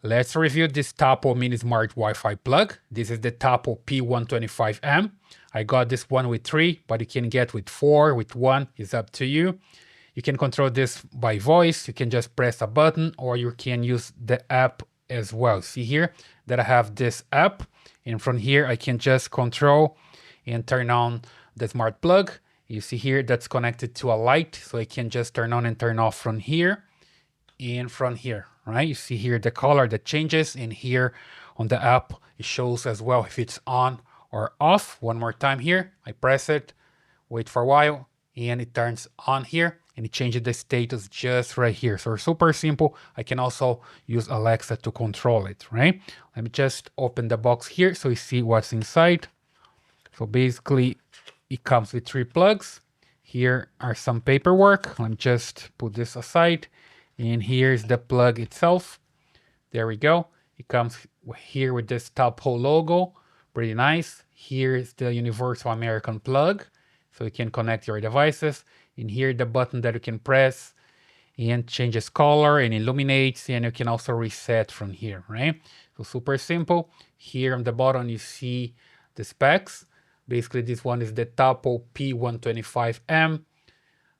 Let's review this Tapo mini smart Wi-Fi plug. This is the Tapo P125M. I got this one with 3, but you can get with 4, with 1, it's up to you. You can control this by voice, you can just press a button, or you can use the app as well. See here that I have this app, and from here I can just control and turn on the smart plug. You see here that's connected to a light, so I can just turn on and turn off from here and from here, right? You see here the color that changes, and here on the app it shows as well if it's on or off. One more time here, I press it, wait for a while, and it turns on here, and it changes the status just right here. So super simple. I can also use Alexa to control it, right? Let me just open the box here so you see what's inside. So basically it comes with 3 plugs. Here are some paperwork. Let me just put this aside. And here's the plug itself. There we go. It comes here with this Tapo logo. Pretty nice. Here's the Universal American plug, so you can connect your devices. And here the button that you can press and changes color and illuminates, and you can also reset from here, right? So super simple. Here on the bottom you see the specs. Basically this one is the Tapo P125M,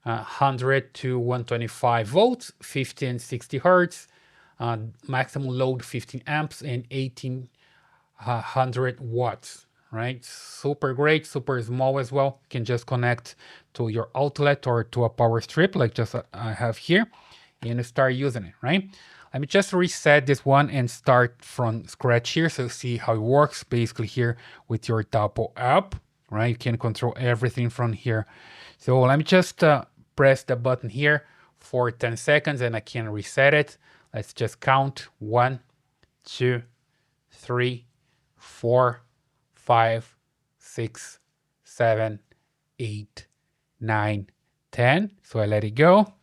100 to 125 volts, 50 and 60 hertz, maximum load 15 amps and 1800 watts, right? Super great, super small as well. You can just connect to your outlet or to a power strip like just I have here, and start using it, right? Let me just reset this one and start from scratch here so you see how it works. Basically here with your Tapo app, right? You can control everything from here. So let me just press the button here for 10 seconds and I can reset it. Let's just count 1, 2, 3, 4, 5, 6, 7, 8, 9, 10. So I let it go.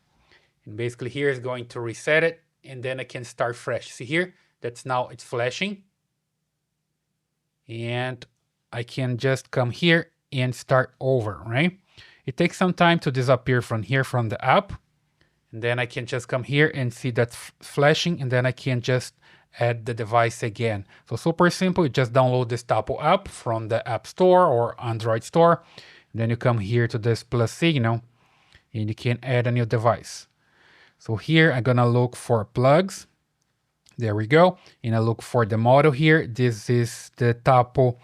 And basically here is going to reset it, and then I can start fresh. See here, that's now it's flashing. And I can just come here and start over, right? It takes some time to disappear from here from the app. And then I can just come here and see that flashing, and then I can just add the device again. So super simple. You just download this Tapo app from the App Store or Android Store. And then you come here to this plus signal and you can add a new device. So here I'm gonna look for plugs. There we go. And I look for the model here. This is the Tapo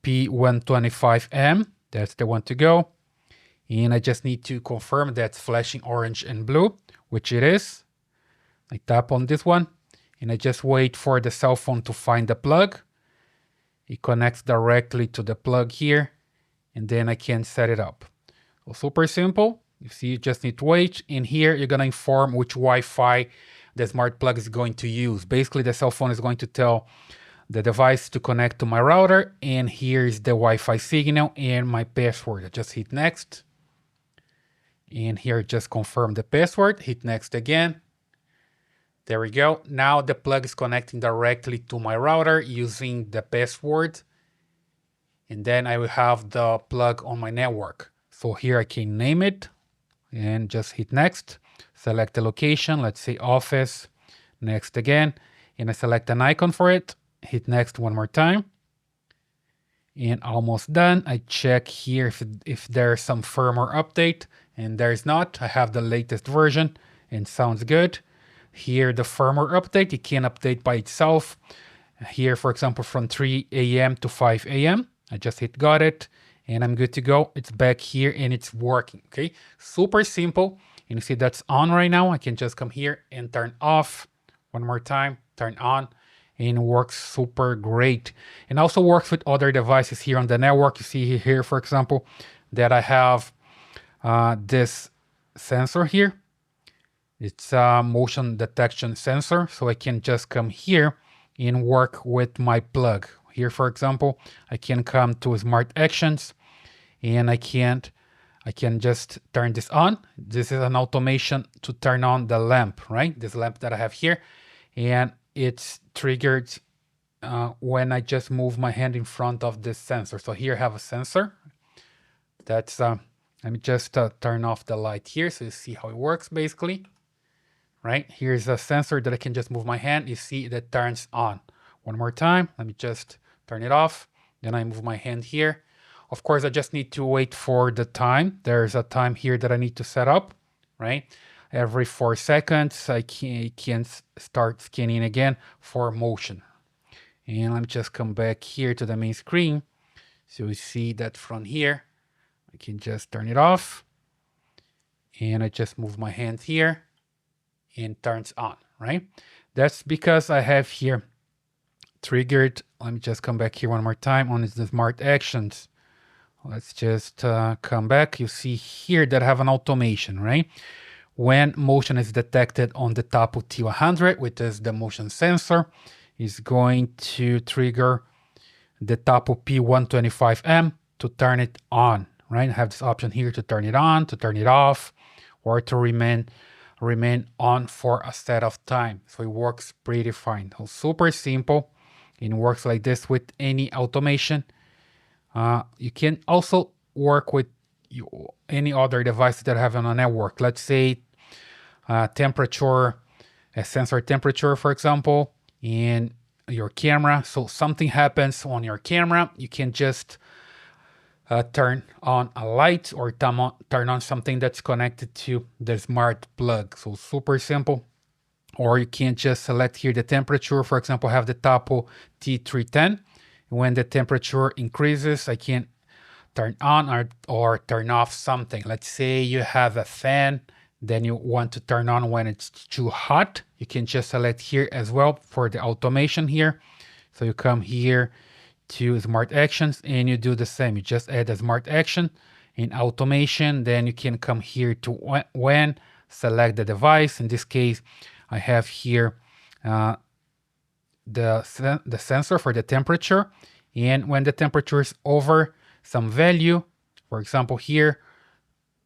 P125M. That's the one to go. And I just need to confirm that's flashing orange and blue, which it is. I tap on this one and I just wait for the cell phone to find the plug. It connects directly to the plug here, and then I can set it up. So super simple. You see, you just need to wait. And here you're gonna inform which Wi-Fi the smart plug is going to use. Basically, the cell phone is going to tell the device to connect to my router, and here is the Wi-Fi signal and my password. I just hit next. And here just confirm the password, hit next again. There we go. Now the plug is connecting directly to my router using the password. And then I will have the plug on my network. So here I can name it and just hit next. Select the location, let's say office, next again. And I select an icon for it, hit next one more time. And almost done. I check here if there's some firmware update, and there's not. I have the latest version and sounds good. Here the firmware update, it can update by itself. Here, for example, from 3 a.m. to 5 a.m. I just hit got it and I'm good to go. It's back here and it's working, okay? Super simple. And you see that's on right now. I can just come here and turn off one more time, turn on, and works super great. And also works with other devices here on the network. You see here, for example, that I have this sensor here. It's a motion detection sensor. So I can just come here and work with my plug. Here, for example, I can come to Smart Actions and I can just turn this on. This is an automation to turn on the lamp, right? This lamp that I have here. And it's triggered when I just move my hand in front of this sensor. So here I have a sensor. That's, let me just turn off the light here so you see how it works basically. right? Here's a sensor that I can just move my hand. You see that turns on. One more time, let me just turn it off. Then I move my hand here. Of course, I just need to wait for the time. There's a time here that I need to set up, right? Every 4 seconds, I can start scanning again for motion. And let me just come back here to the main screen. So you see that from here, I can just turn it off. And I just move my hand here and turns on, right? That's because I have here triggered. Let me just come back here one more time on the smart actions. Let's just come back. You see here that I have an automation, right? When motion is detected on the Tapo T100, which is the motion sensor, is going to trigger the Tapo P125M to turn it on, right? I have this option here to turn it on, to turn it off, or to remain on for a set of time. So it works pretty fine. So super simple. It works like this with any automation. You can also work with any other device that have on a network. Let's say temperature, a sensor temperature, for example, in your camera. So something happens on your camera, you can just turn on a light or turn on something that's connected to the smart plug. So super simple. Or you can just select here the temperature. For example, I have the Tapo T310. When the temperature increases, I can turn on or turn off something. Let's say you have a fan, then you want to turn on when it's too hot. You can just select here as well for the automation here. So you come here to smart actions and you do the same. You just add a smart action in automation. Then you can come here to when, select the device. In this case, I have here the sensor for the temperature. And when the temperature is over some value, for example here,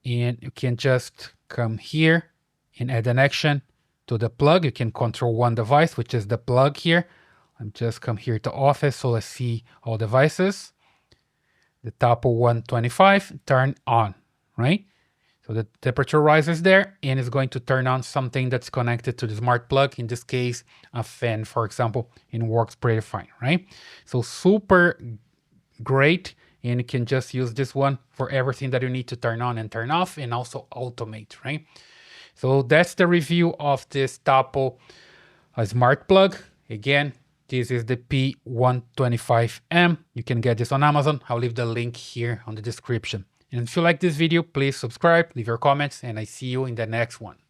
and you can just come here and add an action to the plug. You can control one device, which is the plug here. I'm just come here to office, so let's see all devices. The Tapo 125 turn on, right? So the temperature rises there and it's going to turn on something that's connected to the smart plug, in this case, a fan, for example, and works pretty fine, right? So super great, and you can just use this one for everything that you need to turn on and turn off and also automate, right? So that's the review of this Tapo smart plug. Again, this is the P125M. You can get this on Amazon. I'll leave the link here on the description. And if you like this video, please subscribe, leave your comments, and I see you in the next one.